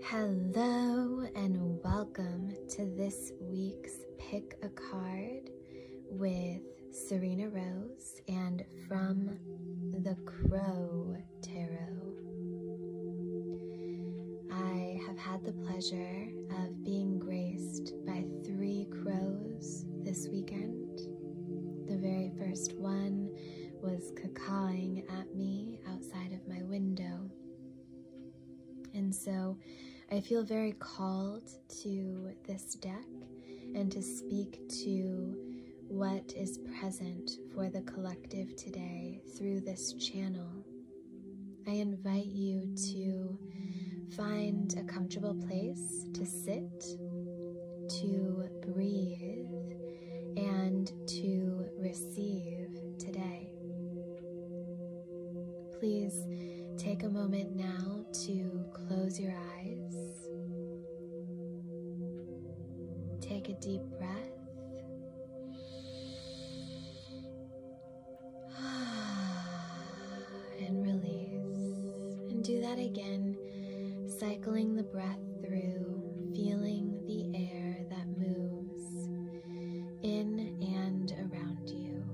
Hello and welcome to this week's Pick a Card with 𝘓𝘪𝘬𝘬 and from the Crow Tarot. I have had the pleasure of being graced by 3 crows this weekend. The very first one was cawing at me outside of my window. And so I feel very called to this deck and to speak to what is present for the collective today through this channel. I invite you to find a comfortable place to sit, to breathe, and to receive today. Please take a moment now to close your eyes. Take a deep breath. And release. And do that again, cycling the breath through, feeling the air that moves in and around you.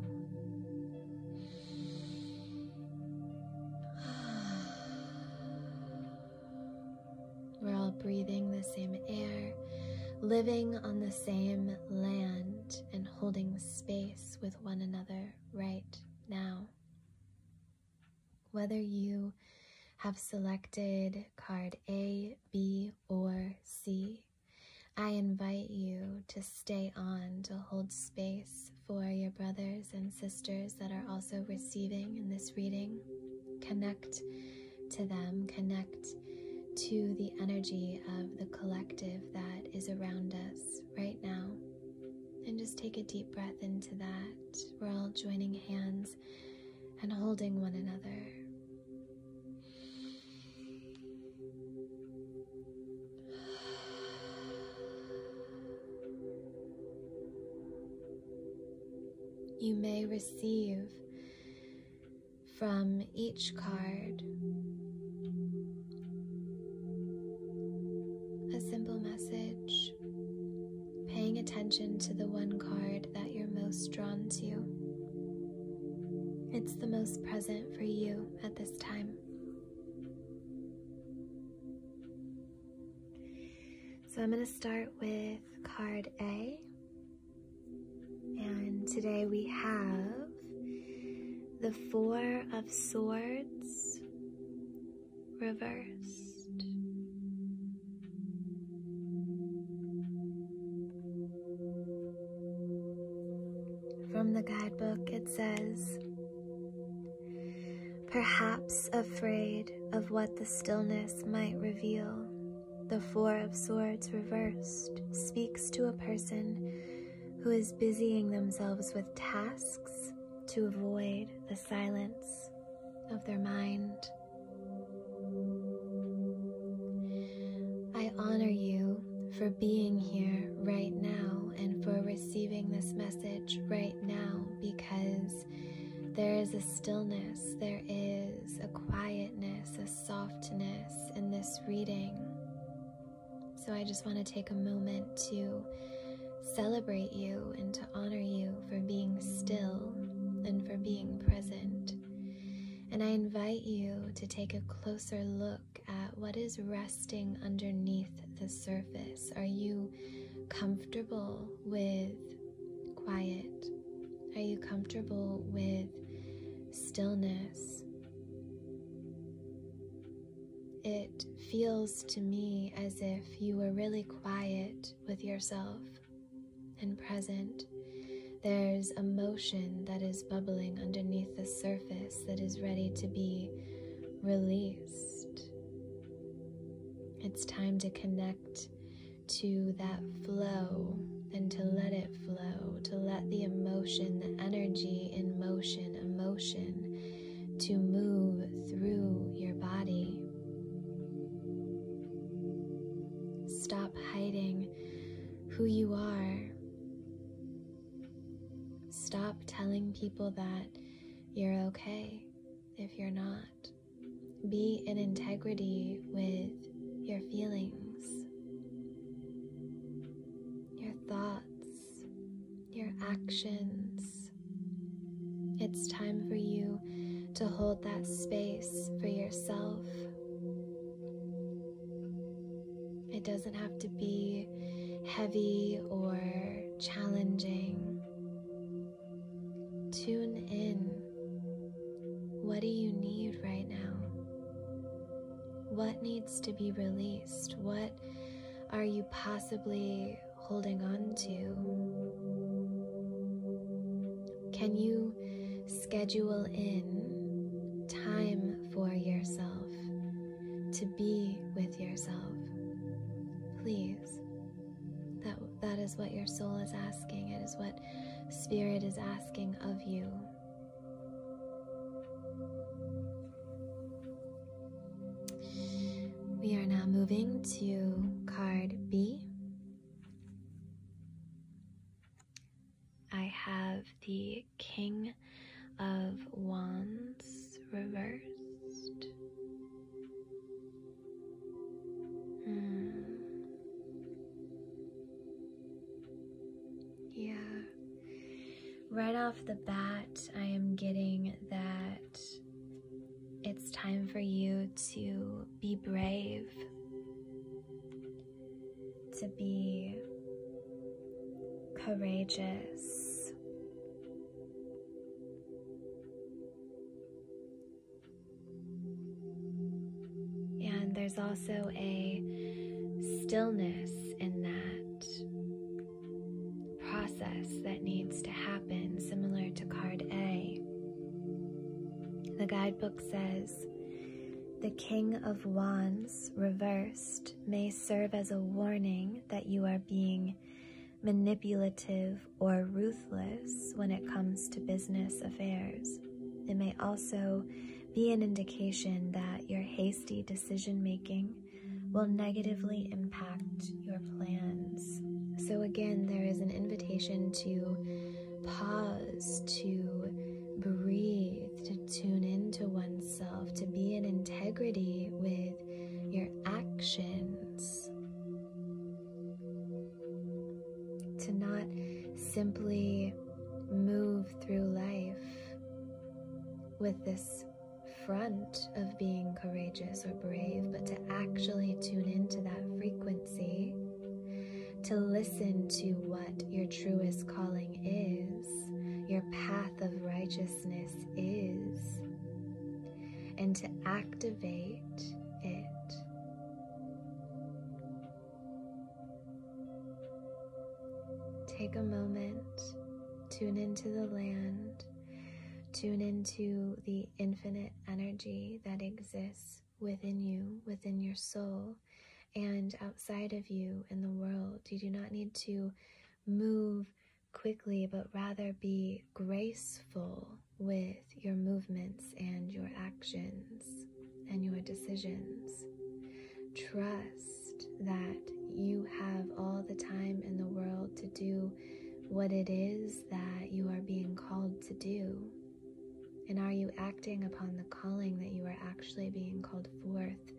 We're all breathing the same air, living on the same land, and holding space with one another right now. Whether you have selected card A, B, or C, I invite you to stay on to hold space for your brothers and sisters that are also receiving in this reading. Connect to them, connect to the energy of the collective that is around us right now. And just take a deep breath into that. We're all joining hands and holding one another. You may receive from each card a simple message, paying attention to the one card that you're most drawn to. It's the most present for you at this time. So I'm going to start with card A. And today we have the 4 of Swords reversed. From the guidebook it says, perhaps afraid of what the stillness might reveal, the 4 of Swords reversed speaks to a person who is busying themselves with tasks to avoid the silence of their mind. I honor you for being here right now and for receiving this message right now, because there is a stillness, there is a quietness, a softness in this reading. So I just want to take a moment to celebrate you and to honor you for being still and for being present. And I invite you to take a closer look at what is resting underneath the surface. Are you comfortable with quiet? Are you comfortable with stillness? It feels to me as if you were really quiet with yourself and present. There's emotion that is bubbling underneath the surface that is ready to be released. It's time to connect to that flow and to let it flow, to let the emotion, the energy in motion, emotion, to move through your body. Stop hiding who you are. Stop telling people that you're okay if you're not. Be in integrity with your feelings. actions. It's time for you to hold that space for yourself. It doesn't have to be heavy or challenging. Tune in. What do you need right now? What needs to be released? What are you possibly holding on to? Can you schedule in time for yourself to be with yourself? Please. That is what your soul is asking. It is what Spirit is asking of you. We are now moving to card B. I have the King of Wands reversed. Yeah. Right off the bat, I am getting that it's time for you to be brave, to be courageous, and there's also a stillness in that process that needs to happen, similar to card A. The guidebook says, the King of Wands reversed may serve as a warning that you are being manipulative or ruthless when it comes to business affairs. It may also be an indication that your hasty decision-making will negatively impact your plans. So again, there is an invitation to pause, to breathe, to tune into oneself, to be in integrity with your actions, to not simply move through life with this front of being courageous or brave, but to actually tune into that frequency, to listen to what your truest calling is, your path of righteousness is, and to activate it. Take a moment, tune into the land, tune into the infinite energy that exists within you, within your soul, and outside of you in the world. You do not need to move quickly, but rather be graceful with your movements and your actions and your decisions. Trust that you have all the time in the world to do what it is that you are being called to do. And are you acting upon the calling that you are actually being called forth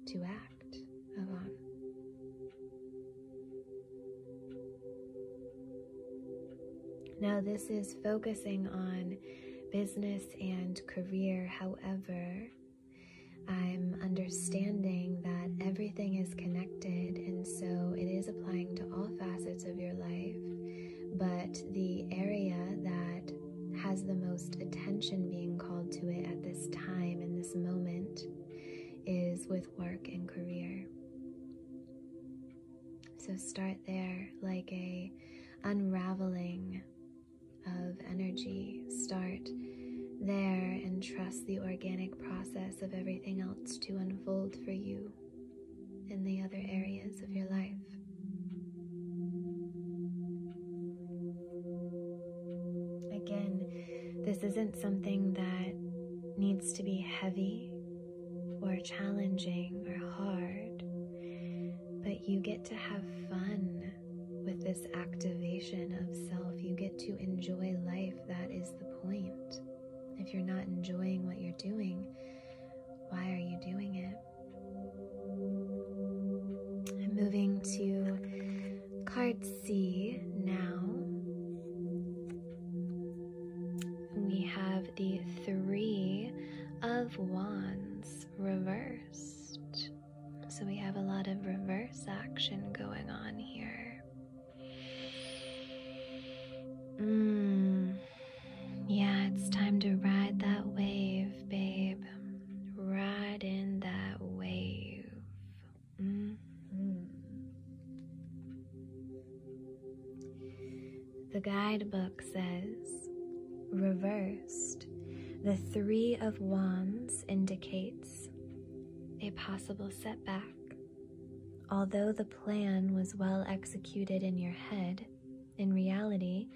to act upon? Now, this is focusing on business and career. However, I'm understanding that everything is connected, and so it is applying to all facets of your life. But the area that has the most attention being called to it at this time, in this moment, is with work and career. So start there, like a unraveling of energy. Start there and trust the organic process of everything else to unfold for you in the other areas of your life. Again, this isn't something that needs to be heavy or challenging or hard, but you get to have fun with this activation of self. You get to enjoy life. That is the point. If you're not enjoying what you're doing, why are you doing it? I'm moving to card C now. have the Three of Wands reversed. So we have a lot of reverse action going on here. Yeah, it's time to ride that wave, babe. Ride in that wave. The guidebook says, reversed, the Three of Wands indicates a possible setback. Although the plan was well executed in your head, in reality,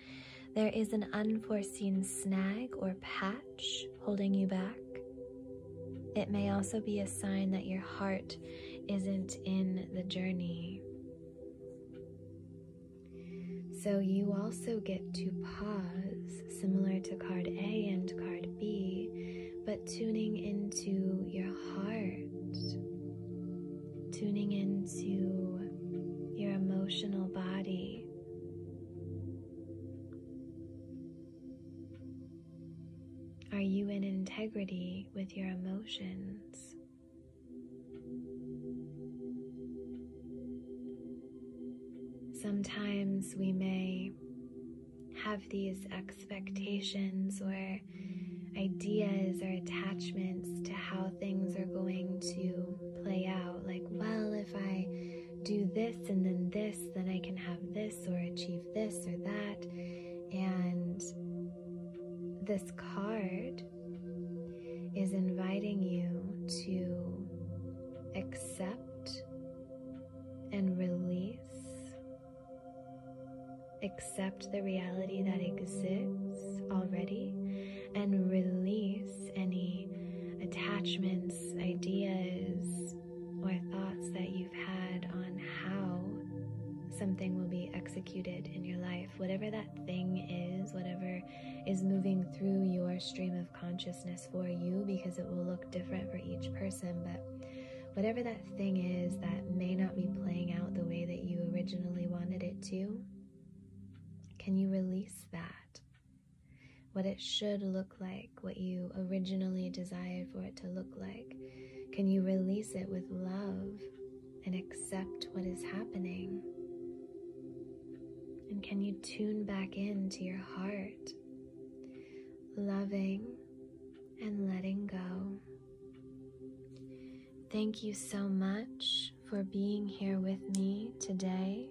there is an unforeseen snag or patch holding you back. It may also be a sign that your heart isn't in the journey. So you also get to pause, similar to card A and card B, but tuning into your heart, tuning into your emotional body. Are you in integrity with your emotions? Sometimes we may have these expectations or ideas or attachments to how things are going to play out. Like, well, if I do this and then this, then I can have this or achieve this or that. And this card is inviting you to accept and release. Accept the reality that exists already and release any attachments, ideas, or thoughts that you've had on how something will be executed in your life. Whatever that thing is, whatever is moving through your stream of consciousness for you, because it will look different for each person, but whatever that thing is that may not be playing out the way that you originally wanted it to, can you release that? What it should look like, what you originally desired for it to look like. Can you release it with love and accept what is happening? And can you tune back into your heart, loving and letting go? Thank you so much for being here with me today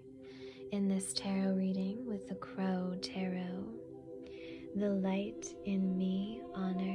in this tarot reading with the Crow Tarot. The light in me honors